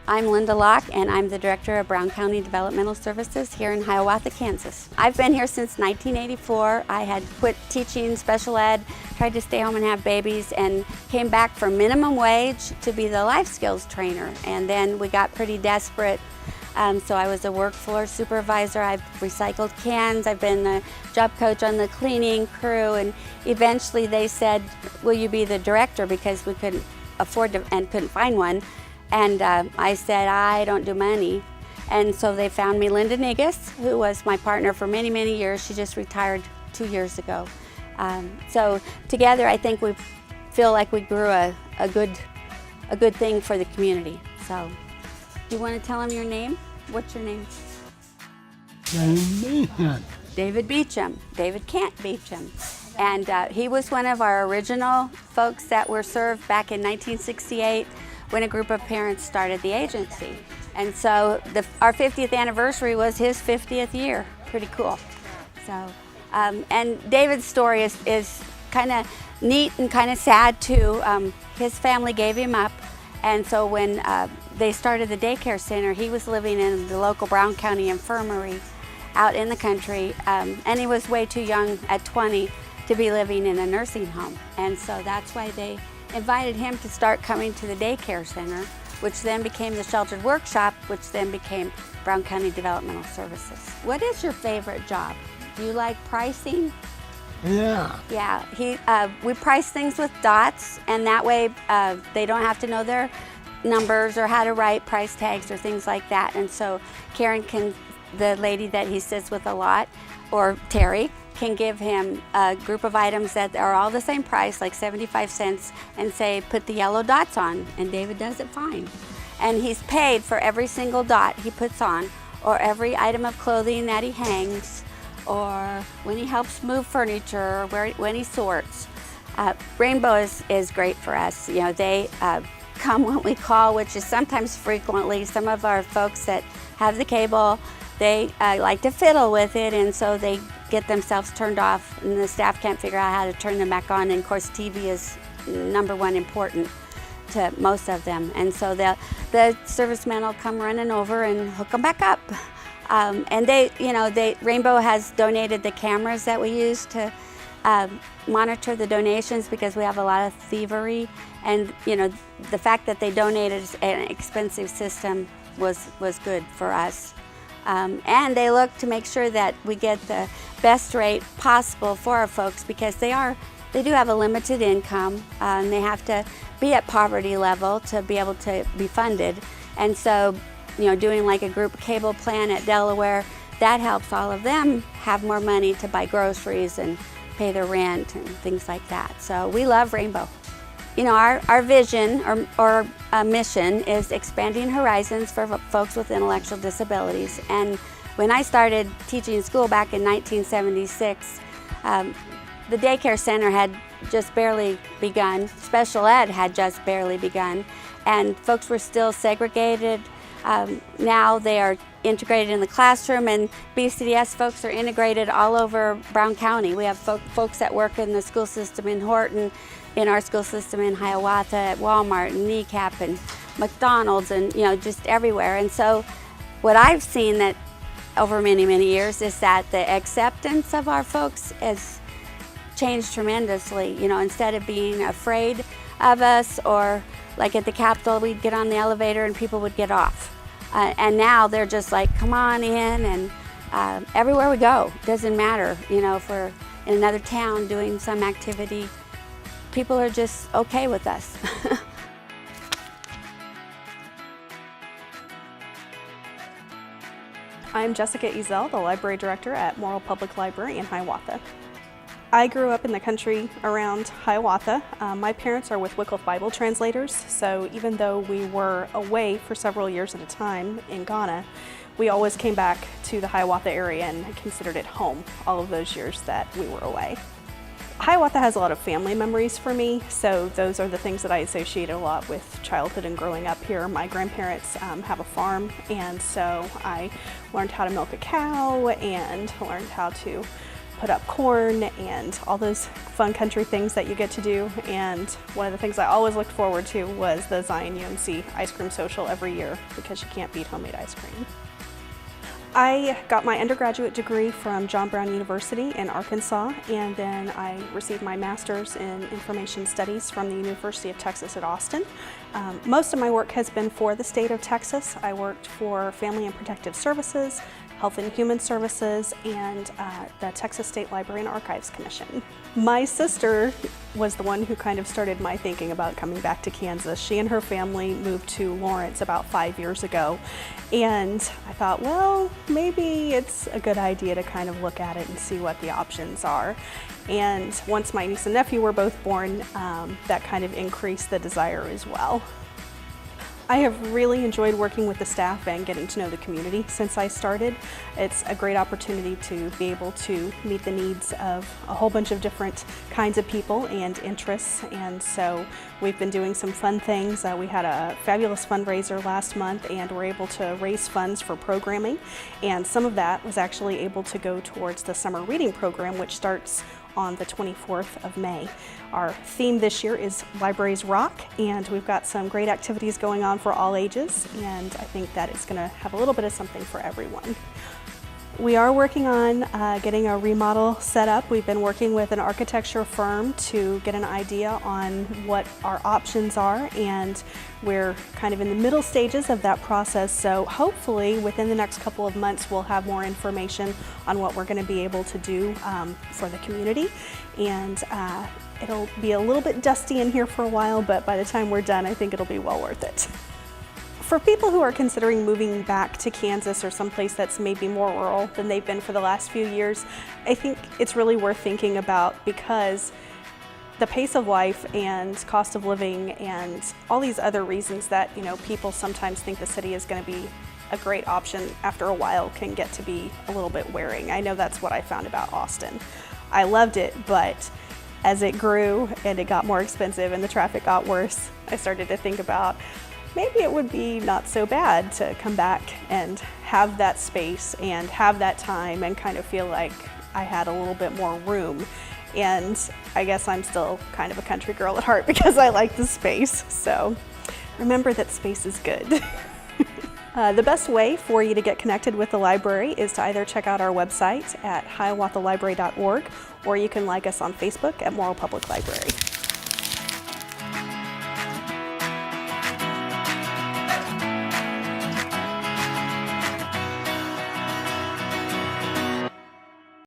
I'm Linda Locke, and I'm the Director of Brown County Developmental Services here in Hiawatha, Kansas. I've been here since 1984. I had quit teaching special ed, tried to stay home and have babies, and came back for minimum wage to be the life skills trainer. And then we got pretty desperate. So I was a workforce supervisor. I've recycled cans. I've been the job coach on the cleaning crew. And eventually they said, will you be the director? Because we couldn't afford to and couldn't find one. And I said, I don't do money. And so they found me Linda Negus, who was my partner for many, many years. She just retired 2 years ago. So together, I think we feel like we grew a good thing for the community. So, do you want to tell them your name? What's your name? David Beecham. David Kent Beecham. And he was one of our original folks that were served back in 1968 when a group of parents started the agency. And so our 50th anniversary was his 50th year. Pretty cool. So, and David's story is kind of neat and kind of sad too. His family gave him up. And so when they started the daycare center, he was living in the local Brown County infirmary out in the country. And he was way too young at 20 to be living in a nursing home. And so that's why they invited him to start coming to the daycare center, which then became the sheltered workshop, which then became Brown County Developmental Services. What is your favorite job? Do you like pricing? Yeah. Yeah, we price things with dots, and that way they don't have to know their numbers or how to write price tags or things like that. And so Karen can, the lady that he sits with a lot, or Terry, can give him a group of items that are all the same price, like 75 cents, and say, put the yellow dots on, and David does it fine. And he's paid for every single dot he puts on, or every item of clothing that he hangs, or when he helps move furniture, or when he sorts. Rainbow is great for us. You know, they come when we call, which is sometimes frequently. Some of our folks that have the cable, they like to fiddle with it, and so they get themselves turned off, and the staff can't figure out how to turn them back on. And of course, TV is #1 important to most of them, and so the servicemen will come running over and hook them back up. And Rainbow has donated the cameras that we use to monitor the donations, because we have a lot of thievery, and the fact that they donated an expensive system was good for us. And they look to make sure that we get the best rate possible for our folks, because they do have a limited income, and they have to be at poverty level to be able to be funded. And so, doing like a group cable plan at Delaware, that helps all of them have more money to buy groceries and pay their rent and things like that. So we love Rainbow. Our vision or mission is expanding horizons for folks with intellectual disabilities. And when I started teaching school back in 1976, the daycare center had just barely begun. Special ed had just barely begun, and folks were still segregated. Now they are integrated in the classroom, and BCDS folks are integrated all over Brown County. We have folks that work in the school system in Horton, in our school system in Hiawatha, at Walmart and Kneecap and McDonald's, and just everywhere. And so what I've seen that over many, many years is that the acceptance of our folks has changed tremendously. Instead of being afraid of us, or like at the Capitol, we'd get on the elevator and people would get off. And now they're just like, come on in, and everywhere we go, doesn't matter, if we're in another town doing some activity, people are just okay with us. I'm Jessica Ezel, the Library Director at Morrill Public Library in Hiawatha. I grew up in the country around Hiawatha. My parents are with Wycliffe Bible translators, so even though we were away for several years at a time in Ghana, we always came back to the Hiawatha area and considered it home all of those years that we were away. Hiawatha has a lot of family memories for me, so those are the things that I associate a lot with childhood and growing up here. My grandparents have a farm, and so I learned how to milk a cow and learned how to put up corn and all those fun country things that you get to do. And one of the things I always looked forward to was the Zion UMC ice cream social every year, because you can't beat homemade ice cream. I got my undergraduate degree from John Brown University in Arkansas, and then I received my master's in information studies from the University of Texas at Austin. Most of my work has been for the state of Texas. I worked for Family and Protective Services, Health and Human Services, and the Texas State Library and Archives Commission. My sister was the one who kind of started my thinking about coming back to Kansas. She and her family moved to Lawrence about 5 years ago, and I thought, well, maybe it's a good idea to kind of look at it and see what the options are. And once my niece and nephew were both born, that kind of increased the desire as well. I have really enjoyed working with the staff and getting to know the community since I started. It's a great opportunity to be able to meet the needs of a whole bunch of different kinds of people and interests, and so we've been doing some fun things. We had a fabulous fundraiser last month, and we're able to raise funds for programming, and some of that was actually able to go towards the summer reading program, which starts on the 24th of May. Our theme this year is Libraries Rock, and we've got some great activities going on for all ages, and I think that it's going to have a little bit of something for everyone. We are working on getting a remodel set up. We've been working with an architecture firm to get an idea on what our options are, and we're kind of in the middle stages of that process, so hopefully within the next couple of months we'll have more information on what we're going to be able to do for the community. And it'll be a little bit dusty in here for a while, but by the time we're done, I think it'll be well worth it. For people who are considering moving back to Kansas or someplace that's maybe more rural than they've been for the last few years, I think it's really worth thinking about, because the pace of life and cost of living and all these other reasons that, you know, people sometimes think the city is going to be a great option, after a while can get to be a little bit wearing. I know that's what I found about Austin. I loved it, but as it grew and it got more expensive and the traffic got worse, I started to think about maybe it would be not so bad to come back and have that space and have that time and kind of feel like I had a little bit more room. And I guess I'm still kind of a country girl at heart because I like the space. So remember that space is good. The best way for you to get connected with the library is to either check out our website at hiawatha.library.org, or you can like us on Facebook at Moral Public Library.